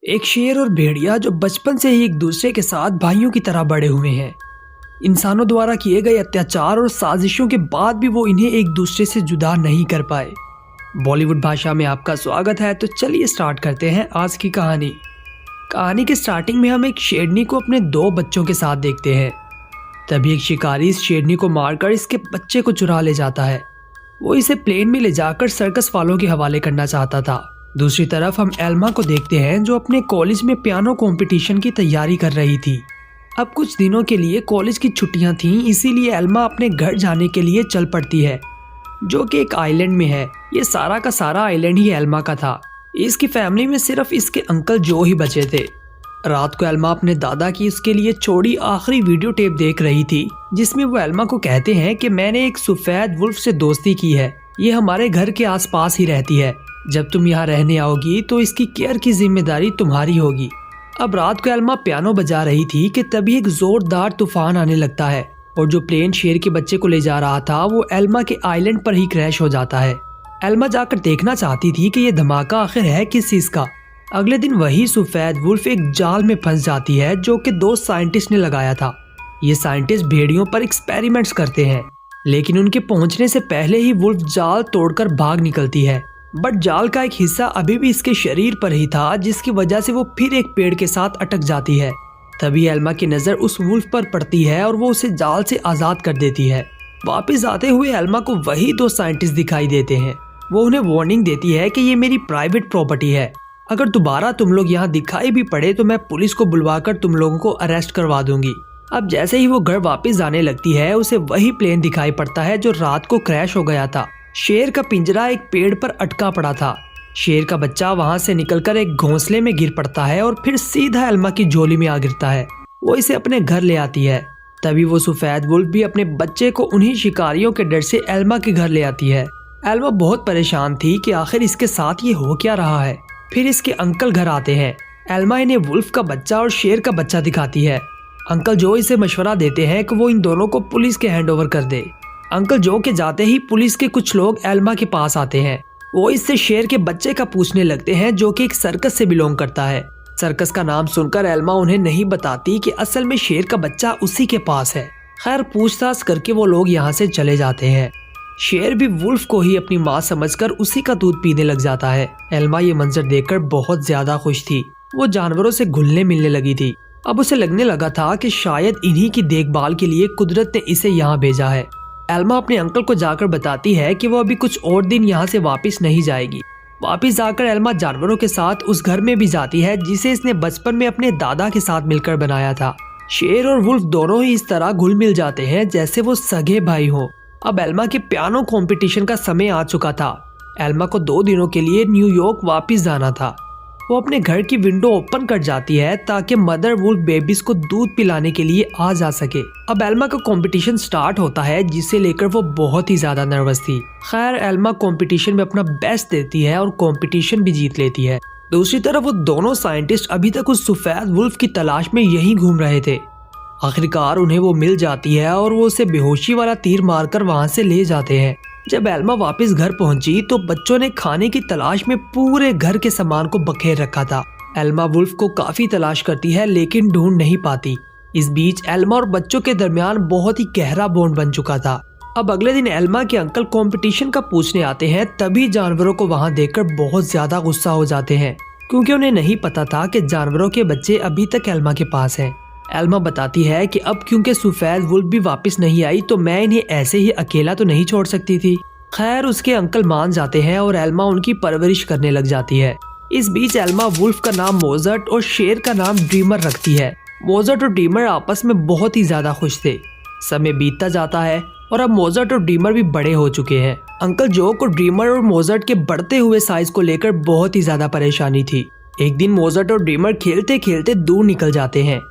एक शेर और भेड़िया जो बचपन से ही एक दूसरे के साथ भाइयों की तरह बड़े हुए हैं। इंसानों द्वारा किए गए अत्याचार और साजिशों के बाद भी वो इन्हें एक दूसरे से जुदा नहीं कर पाए। बॉलीवुड भाषा में आपका स्वागत है। तो चलिए स्टार्ट करते हैं आज की कहानी। कहानी के स्टार्टिंग में हम एक शेरनी को अपने 2 बच्चों के साथ देखते हैं। तभी एक शिकारी इस शेरनी को मारकर इसके बच्चे को चुरा ले जाता है। वो इसे प्लेन में ले जाकर सर्कस वालों के हवाले करना चाहता था। दूसरी तरफ हम एल्मा को देखते हैं जो अपने कॉलेज में पियानो कंपटीशन की तैयारी कर रही थी। अब कुछ दिनों के लिए कॉलेज की छुट्टियां थीं, इसीलिए एल्मा अपने घर जाने के लिए चल पड़ती है जो कि एक आइलैंड में है। ये सारा का सारा आइलैंड ही एल्मा का था। इसकी फैमिली में सिर्फ इसके अंकल जो ही बचे थे। रात को एल्मा अपने दादा की उसके लिए छोड़ी आखिरी वीडियो टेप देख रही थी, जिसमें वो एल्मा को कहते हैं कि मैंने एक सफेद वुल्फ से दोस्ती की है। ये हमारे घर के आसपास ही रहती है। जब तुम यहाँ रहने आओगी तो इसकी केयर की जिम्मेदारी तुम्हारी होगी। अब रात को एल्मा पियानो बजा रही थी कि तभी एक जोरदार तूफान आने लगता है और जो प्लेन शेर के बच्चे को ले जा रहा था वो एल्मा के आइलैंड पर ही क्रैश हो जाता है। एल्मा जाकर देखना चाहती थी कि ये धमाका आखिर है किस चीज का। अगले दिन वही सफेद वुल्फ एक जाल में फंस जाती है जो कि 2 साइंटिस्ट ने लगाया था। ये साइंटिस्ट भेड़ियों पर एक्सपेरिमेंट्स करते हैं, लेकिन उनके पहुंचने से पहले ही वुल्फ जाल तोड़कर भाग निकलती है। बट जाल का एक हिस्सा अभी भी इसके शरीर पर ही था, जिसकी वजह से वो फिर एक पेड़ के साथ अटक जाती है। तभी एल्मा की नजर उस वुल्फ पर पड़ती है और वो उसे जाल से आजाद कर देती है। वापस आते हुए एल्मा को वही 2 साइंटिस्ट दिखाई देते हैं। वो उन्हें वार्निंग देती है कि ये मेरी प्राइवेट प्रॉपर्टी है। अगर दोबारा तुम लोग यहाँ दिखाई भी पड़े तो मैं पुलिस को बुलवाकर तुम लोगों को अरेस्ट करवा दूंगी। अब जैसे ही वो घर वापस जाने लगती है, उसे वही प्लेन दिखाई पड़ता है जो रात को क्रैश हो गया था। शेर का पिंजरा एक पेड़ पर अटका पड़ा था। शेर का बच्चा वहां से निकलकर एक घोंसले में गिर पड़ता है और फिर सीधा एल्मा की झोली में आ गिरता है। वो इसे अपने घर ले आती है। तभी वो सफेद वुल्फ भी अपने बच्चे को उन्हीं शिकारियों के डर से एल्मा के घर ले आती है। एल्मा बहुत परेशान थी कि आखिर इसके साथ ये हो क्या रहा है। फिर इसके अंकल घर आते हैं। एल्मा इन्हें वुल्फ का बच्चा और शेर का बच्चा दिखाती है। अंकल जो इसे मशवरा देते हैं कि वो इन दोनों को पुलिस के हैंड ओवर कर दे। अंकल जो के जाते ही पुलिस के कुछ लोग एल्मा के पास आते हैं। वो इससे शेर के बच्चे का पूछने लगते हैं जो कि एक सर्कस से बिलोंग करता है। सर्कस का नाम सुनकर एल्मा उन्हें नहीं बताती कि असल में शेर का बच्चा उसी के पास है। खैर पूछताछ करके वो लोग यहाँ से चले जाते हैं। शेर भी वुल्फ को ही अपनी माँ समझकर उसी का दूध पीने लग जाता है। एल्मा ये मंजर देखकर बहुत ज्यादा खुश थी। वो जानवरों से घुलने मिलने लगी थी। अब उसे लगने लगा था कि शायद इन्हीं की देखभाल के लिए कुदरत ने इसे यहाँ भेजा है। एल्मा अपने अंकल को जाकर बताती है कि वो अभी कुछ और दिन यहाँ से वापस नहीं जाएगी। वापस जाकर एल्मा जानवरों के साथ उस घर में भी जाती है जिसे इसने बचपन में अपने दादा के साथ मिलकर बनाया था। शेर और वुल्फ दोनों ही इस तरह घुल मिल जाते हैं जैसे वो सगे भाई हों। अब एल्मा के पियानो कंपटीशन का समय आ चुका था। एल्मा को 2 दिनों के लिए न्यूयॉर्क वापस जाना था। वो अपने घर की विंडो ओपन कर जाती है ताकि मदर वुल्फ बेबीज को दूध पिलाने के लिए आ जा सके। अब एल्मा का कंपटीशन स्टार्ट होता है जिसे लेकर वो बहुत ही ज्यादा नर्वस थी। खैर एल्मा कंपटीशन में अपना बेस्ट देती है और कंपटीशन भी जीत लेती है। दूसरी तरफ वो दोनों साइंटिस्ट अभी तक उस सफेद वुल्फ की तलाश में यहीं घूम रहे थे। आखिरकार उन्हें वो मिल जाती है और वो उसे बेहोशी वाला तीर मारकर वहां से ले जाते हैं। जब एल्मा वापस घर पहुंची तो बच्चों ने खाने की तलाश में पूरे घर के सामान को बखेर रखा था। एल्मा वुल्फ को काफी तलाश करती है लेकिन ढूंढ नहीं पाती। इस बीच एल्मा और बच्चों के दरमियान बहुत ही गहरा बॉन्ड बन चुका था। अब अगले दिन एल्मा के अंकल कंपटीशन का पूछने आते हैं। तभी जानवरों को वहां देखकर बहुत ज्यादा गुस्सा हो जाते हैं क्योंकि उन्हें नहीं पता था कि जानवरों के बच्चे अभी तक एल्मा के पास हैं। एल्मा बताती है कि अब क्योंकि सफेद वुल्फ भी वापस नहीं आई तो मैं इन्हें ऐसे ही अकेला तो नहीं छोड़ सकती थी। खैर उसके अंकल मान जाते हैं और एल्मा उनकी परवरिश करने लग जाती है। इस बीच एल्मा वुल्फ का नाम मोज़र्ट और शेर का नाम ड्रीमर रखती है। मोज़र्ट और ड्रीमर आपस में बहुत ही ज्यादा खुश थे। समय बीतता जाता है और अब मोज़र्ट और ड्रीमर भी बड़े हो चुके हैं। अंकल जो को ड्रीमर और मोज़र्ट के बढ़ते हुए साइज को लेकर बहुत ही ज्यादा परेशानी थी। एक दिन मोज़र्ट और ड्रीमर खेलते खेलते दूर निकल जाते हैं।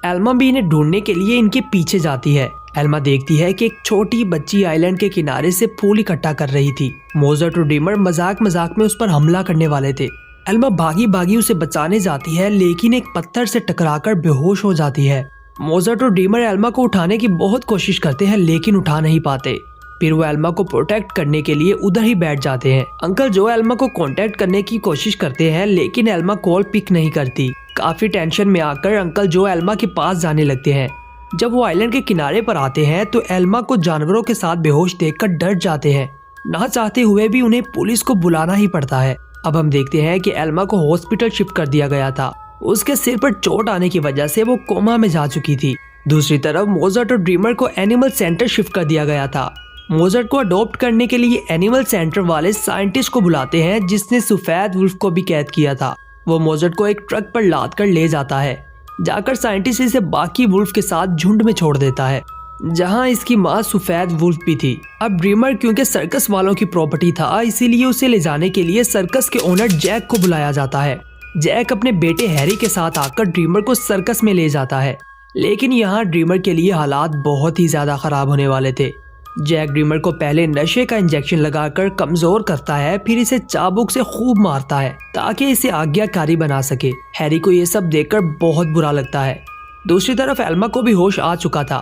एल्मा भी इन्हें ढूंढने के लिए इनके पीछे जाती है। एल्मा देखती है कि एक छोटी बच्ची आइलैंड के किनारे से फूल इकट्ठा कर रही थी। मोज़र्ट और ड्रीमर मजाक मजाक में उस पर हमला करने वाले थे। एल्मा भागी भागी उसे बचाने जाती है लेकिन एक पत्थर से टकराकर बेहोश हो जाती है। मोज़र्ट और ड्रीमर एल्मा को उठाने की बहुत कोशिश करते हैं लेकिन उठा नहीं पाते। फिर वो एल्मा को प्रोटेक्ट करने के लिए उधर ही बैठ जाते हैं। अंकल जो एल्मा को कांटेक्ट करने की कोशिश करते हैं लेकिन एल्मा कॉल पिक नहीं करती। काफी टेंशन में आकर अंकल जो एल्मा के पास जाने लगते हैं। जब वो आइलैंड के किनारे पर आते हैं तो एल्मा को जानवरों के साथ बेहोश देखकर डर जाते हैं। ना चाहते हुए भी उन्हें पुलिस को बुलाना ही पड़ता है। अब हम देखते हैं कि एल्मा को हॉस्पिटल शिफ्ट कर दिया गया था। उसके सिर पर चोट आने की वजह से वो कोमा में जा चुकी थी। दूसरी तरफ मोजर्ट और ड्रीमर को एनिमल सेंटर शिफ्ट कर दिया गया था। मोजर्ट को अडॉप्ट करने के लिए एनिमल सेंटर वाले साइंटिस्ट को बुलाते हैं जिसने सफेद वुल्फ को भी कैद किया था। वो मोजर्ट को एक ट्रक पर लाद कर ले जाता है। जाकर साइंटिस्ट इसे बाकी वुल्फ के साथ झुंड में छोड़ देता है जहां इसकी माँ सफेद वुल्फ भी थी। अब ड्रीमर क्योंकि सर्कस वालों की प्रॉपर्टी था इसीलिए उसे ले जाने के लिए सर्कस के ओनर जैक को बुलाया जाता है। जैक अपने बेटे हैरी के साथ आकर ड्रीमर को सर्कस में ले जाता है लेकिन यहाँ ड्रीमर के लिए हालात बहुत ही ज्यादा खराब होने वाले थे। जैक ड्रीमर को पहले नशे का इंजेक्शन लगाकर कमजोर करता है, फिर इसे चाबुक से खूब मारता है ताकि इसे आज्ञाकारी बना सके। हैरी को ये सब देखकर बहुत बुरा लगता है। दूसरी तरफ एल्मा को भी होश आ चुका था।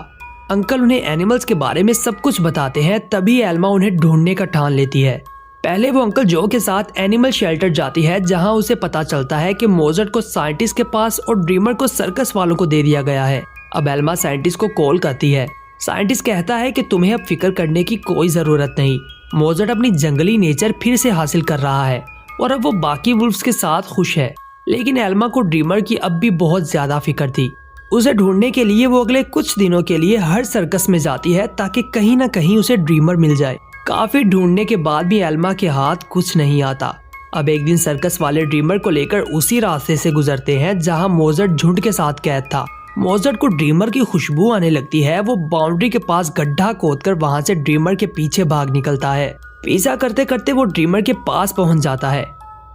अंकल उन्हें एनिमल्स के बारे में सब कुछ बताते हैं, तभी एल्मा उन्हें ढूंढने का ठान लेती है। पहले वो अंकल जो के साथ एनिमल शेल्टर जाती है जहां उसे पता चलता है कि मोजर्ट को साइंटिस्ट के पास और ड्रीमर को सर्कस वालों को दे दिया गया है। अब एल्मा साइंटिस्ट को कॉल करती है। साइंटिस्ट कहता है कि तुम्हें अब फिक्र करने की कोई जरूरत नहीं। मोजर्ट अपनी जंगली नेचर फिर से हासिल कर रहा है और अब वो बाकी वुल्फ्स के साथ खुश है। लेकिन एल्मा को ड्रीमर की अब भी बहुत ज्यादा फिक्र थी। उसे ढूंढने के लिए वो अगले कुछ दिनों के लिए हर सर्कस में जाती है ताकि कहीं ना कहीं उसे ड्रीमर मिल जाए। काफी ढूंढने के बाद भी एल्मा के हाथ कुछ नहीं आता। अब एक दिन सर्कस वाले ड्रीमर को लेकर उसी रास्ते से गुजरते हैं जहां मोजर्ट झुंड के साथ कैद था। मोजर्ट को ड्रीमर की खुशबू आने लगती है। वो बाउंड्री के पास गड्ढा खोदकर वहां से ड्रीमर के पीछे भाग निकलता है। पीछा करते करते वो ड्रीमर के पास पहुंच जाता है।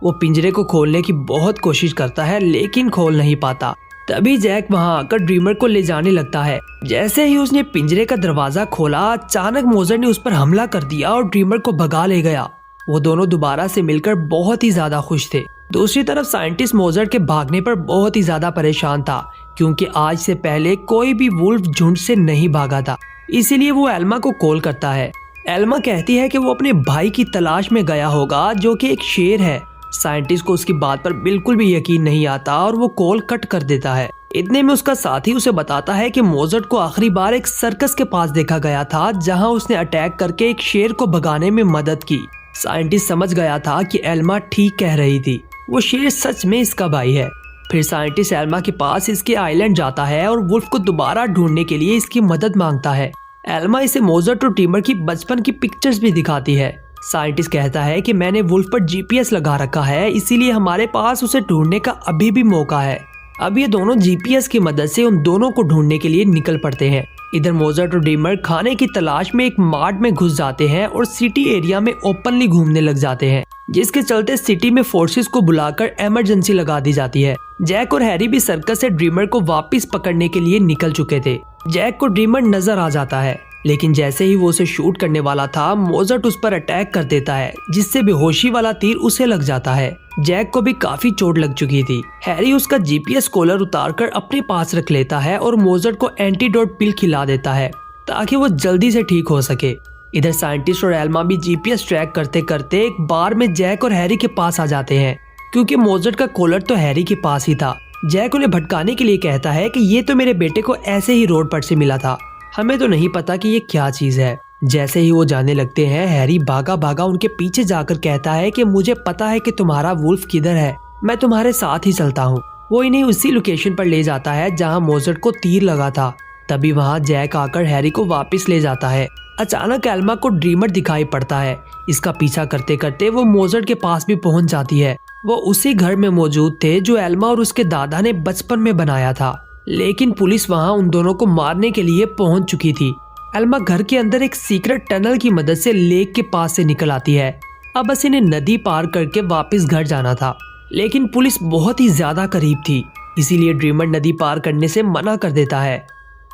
वो पिंजरे को खोलने की बहुत कोशिश करता है लेकिन खोल नहीं पाता। तभी जैक वहां आकर ड्रीमर को ले जाने लगता है। जैसे ही उसने पिंजरे का दरवाजा खोला अचानक मोजर्ट ने उस पर हमला कर दिया और ड्रीमर को भगा ले गया। वो दोनों दोबारा से मिलकर बहुत ही ज्यादा खुश थे। दूसरी तरफ साइंटिस्ट मोजर्ट के भागने पर बहुत ही ज्यादा परेशान था क्योंकि आज से पहले कोई भी वुल्फ झुंड से नहीं भागा था। इसीलिए वो एल्मा को कॉल करता है। एल्मा कहती है कि वो अपने भाई की तलाश में गया होगा जो कि एक शेर है। साइंटिस्ट को उसकी बात पर बिल्कुल भी यकीन नहीं आता और वो कॉल कट कर देता है। इतने में उसका साथी उसे बताता है कि मोजर्ट को आखिरी बार एक सर्कस के पास देखा गया था जहां उसने अटैक करके एक शेर को भगाने में मदद की। साइंटिस्ट समझ गया था कि एल्मा ठीक कह रही थी, वो शेर सच में इसका भाई है। फिर साइंटिस्ट एल्मा के पास इसके आइलैंड जाता है और वुल्फ को दोबारा ढूंढने के लिए इसकी मदद मांगता है। एल्मा इसे मोजर्ट और ड्रीमर की बचपन की पिक्चर्स भी दिखाती है। साइंटिस्ट कहता है कि मैंने वुल्फ पर जीपीएस लगा रखा है इसीलिए हमारे पास उसे ढूंढने का अभी भी मौका है। अब ये दोनों जीपीएस की मदद से उन दोनों को ढूंढने के लिए निकल पड़ते हैं। इधर मोजर्ट और ड्रीमर खाने की तलाश में एक मार्ट में घुस जाते हैं और सिटी एरिया में ओपनली घूमने लग जाते हैं, जिसके चलते सिटी में फोर्सेस को बुलाकर इमरजेंसी लगा दी जाती है। जैक और हैरी भी सर्कस से ड्रीमर को वापस पकड़ने के लिए निकल चुके थे। जैक को ड्रीमर नजर आ जाता है लेकिन जैसे ही वो उसे शूट करने वाला था मोजर्ट उस पर अटैक कर देता है जिससे बेहोशी वाला तीर उसे लग जाता है। जैक को भी काफी चोट लग चुकी थी। हैरी उसका जीपीएस कॉलर उतारकर अपने पास रख लेता है और मोजर्ट को एंटीडोट पिल खिला देता है ताकि वो जल्दी से ठीक हो सके। इधर साइंटिस्ट और एल्मा भी जीपीएस ट्रैक करते करते एक बार में जैक और हैरी के पास आ जाते हैं क्योंकि मोजर्ट का कॉलर तो हैरी के पास ही था। जैक उन्हें भटकाने के लिए कहता है कि ये तो मेरे बेटे को ऐसे ही रोड पर से मिला था, हमें तो नहीं पता कि ये क्या चीज है। जैसे ही वो जाने लगते हैं हैरी भागा भागा उनके पीछे जाकर कहता है कि मुझे पता है कि तुम्हारा वुल्फ किधर है, मैं तुम्हारे साथ ही चलता हूँ। वो इन्हें उसी लोकेशन पर ले जाता है जहाँ मोजर्ट को तीर लगा था। तभी वहाँ जैक आकर हैरी को वापस ले जाता है। अचानक एल्मा को ड्रीमर दिखाई पड़ता है। इसका पीछा करते करते वो मोजर्ट के पास भी पहुंच जाती है। वो उसी घर में मौजूद थे जो एल्मा और उसके दादा ने बचपन में बनाया था, लेकिन पुलिस वहां उन दोनों को मारने के लिए पहुंच चुकी थी। एल्मा घर के अंदर एक सीक्रेट टनल की मदद से लेक के पास से निकल आती है। अब बस इन्हें नदी पार करके वापस घर जाना था, लेकिन पुलिस बहुत ही ज्यादा करीब थी, इसीलिए ड्रीमर नदी पार करने से मना कर देता है।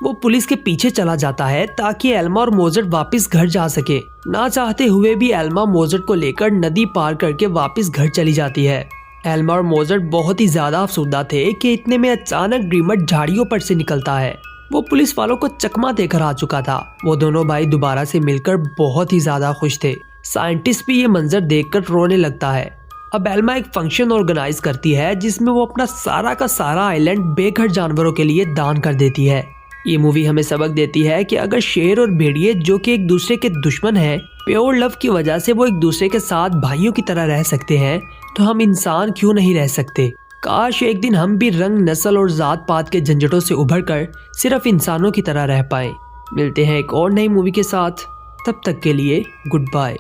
वो पुलिस के पीछे चला जाता है ताकि एल्मा और मोजर्ट वापस घर जा सके। ना चाहते हुए भी एल्मा मोजर्ट को लेकर नदी पार करके वापस घर चली जाती है। एल्मा और मोजर्ट बहुत ही ज्यादा अफसुर्दा थे कि इतने में अचानक ड्रीमर झाड़ियों पर से निकलता है। वो पुलिस वालों को चकमा देकर आ चुका था। वो दोनों भाई दोबारा से मिलकर बहुत ही ज्यादा खुश थे। साइंटिस्ट भी ये मंजर देखकर रोने लगता है। अब एल्मा एक फंक्शन ऑर्गेनाइज करती है जिसमें वो अपना सारा का सारा आइलैंड बेघर जानवरों के लिए दान कर देती है। ये मूवी हमें सबक देती है कि अगर शेर और भेड़िए जो कि एक दूसरे के दुश्मन हैं, प्योर लव की वजह से वो एक दूसरे के साथ भाइयों की तरह रह सकते हैं, तो हम इंसान क्यों नहीं रह सकते। काश एक दिन हम भी रंग, नस्ल और जात पात के झंझटों से उभर कर सिर्फ इंसानों की तरह रह पाए। मिलते हैं एक और नई मूवी के साथ, तब तक के लिए गुड बाय।